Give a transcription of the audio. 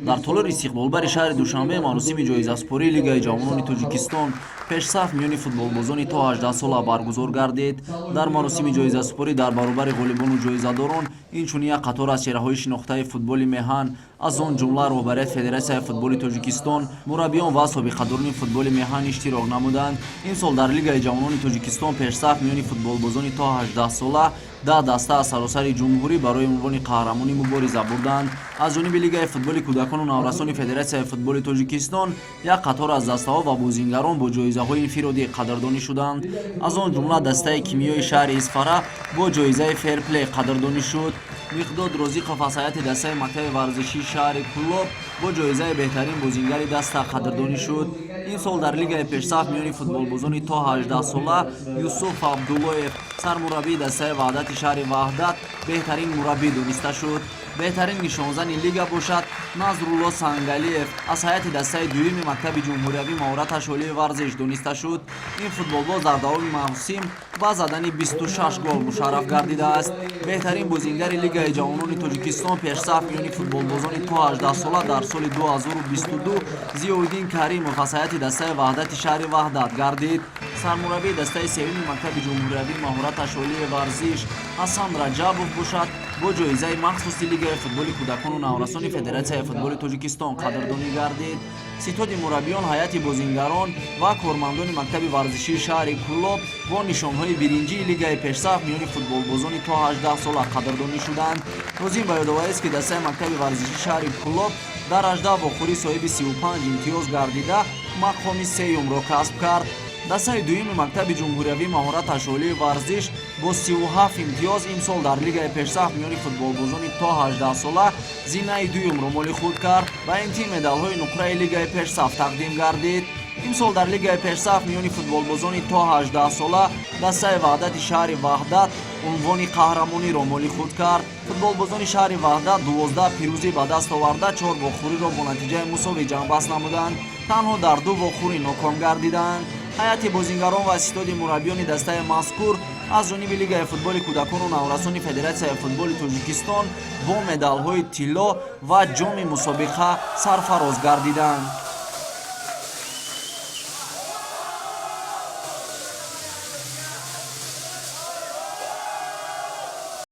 дар толори истиқболбари шаҳри душанбе маросими ҷоизаспории лигаи ҷавонони тоҷикистон пешсаф миёни футболбозони то 18 сола баргузор гардид. дар маросими ҷоизаспорӣ дар баробари ғолибону ҷоизадорон инчунин як қатор аз чеҳраҳои шинохтаи футболи меҳан, аз он ҷумла роҳбарияти федератсияи футболи тоҷикистон, мураббиён ва собиқадорони футболи меҳан иштирок намуданд. ин сол дар лигаи ҷавонони тоҷикистон пешсаф миёни футболбозони то 18 сола 10 даста аз саросари ҷумҳурӣ барои унвони қаҳрамонӣ мубориза бурданд. аз ҷониби лигаи футболи кӯдакону наврасони федератсияи футболи тоҷикистон як қатор аз дастаҳо ва бозингарон бо ҷоизаҳои инфиродӣ қадрдонӣ шуданд. аз он ҷумла дастаи кимиёи шаҳри Исфара бо ҷоизаи ферплей қадрдонӣ шуд. миқдод розиқов аз ҳайати дастаи мактаби варзишии шаҳри Кӯлоб бо ҷоизаи беҳтарин бозингари даста қадрдонӣ шуд. ин сол дар лигаи пешсаф миёни футболбозони то 18 сола Юсуф Абдуллоев, сармураббии дастаи ваҳдати шаҳри Ваҳдат, беҳтарин мураббӣ дониста шуд. беҳтарин нишонзани лига бошад Назрулло Сангалиев аз ҳайати дастаи дуюми мактаби ҷумҳуриявӣ маҳораташ олии варзиш дониста шуд. ин футболбоз дар давоми мавсим ба задани 26 гол мушарраф гардидааст. беҳтарин бозингари лигаи ҷавонони тоҷикистон пешсаф миёни футболбозони то 18 сола дар соли 2022 Зиёиддин Каримов аз ҳайати дастаи ваҳдати шаҳри Ваҳдат гардид. сармураббии дастаи севуми мактаби ҷумҳуриявӣ маҳораташ олии варзиш Ҳасан Раҷабов бошад бо ҷоизаи махсуси лигаи футболи кӯдакону наврасони федератсияи футболи тоҷикистон қадрдонӣ гардид. ситоди мураббиён, ҳайати бозингарон ва кормандони мактаби варзишии шаҳри Кӯлоб бо нишонҳои биринҷии лигаи пешсаф миёни футболбозони то 18 сола қадрдонӣ шуданд. лозим ба ёдоварист, ки дастаи мактаби варзишии шаҳри Кӯлоб дар 18 вохӯрӣ соҳиби 35 имтиёз гардида мақоми сеюмро касб кард. дастаи дуюми мактаби ҷумҳуриявӣ маҳораташ олии варзиш бо 37 имтиёз имсол дар лигаи пешсаф миёни футболбозони то 18 сола зинаи дуюмро моли худ кард ва интиҳ медалҳои нуқраи лигаи пешсаф тақдим гардид. имсол дар лигаи пешсаф миёни футболбозони то 18 сола дастаи ваҳдати шаҳри Ваҳдат унвони қаҳрамониро моли худ кард. футболбозони шаҳри Ваҳдат 12 пирӯзӣ ба даст оварда 4 вохӯриро бо натиҷаи мусовӣ ҷамъбаст намуданд. танҳо дар 2 вохӯрӣ ноком гардиданд. ҳайати бозингарон ва ситоди мураббиёни дастаи мазкур аз ҷониби лигаи футболи кӯдакону наврасони федератсияи футболи тоҷикистон бо медалҳои тилло ва ҷоми мусобиқа сарфароз гардиданд.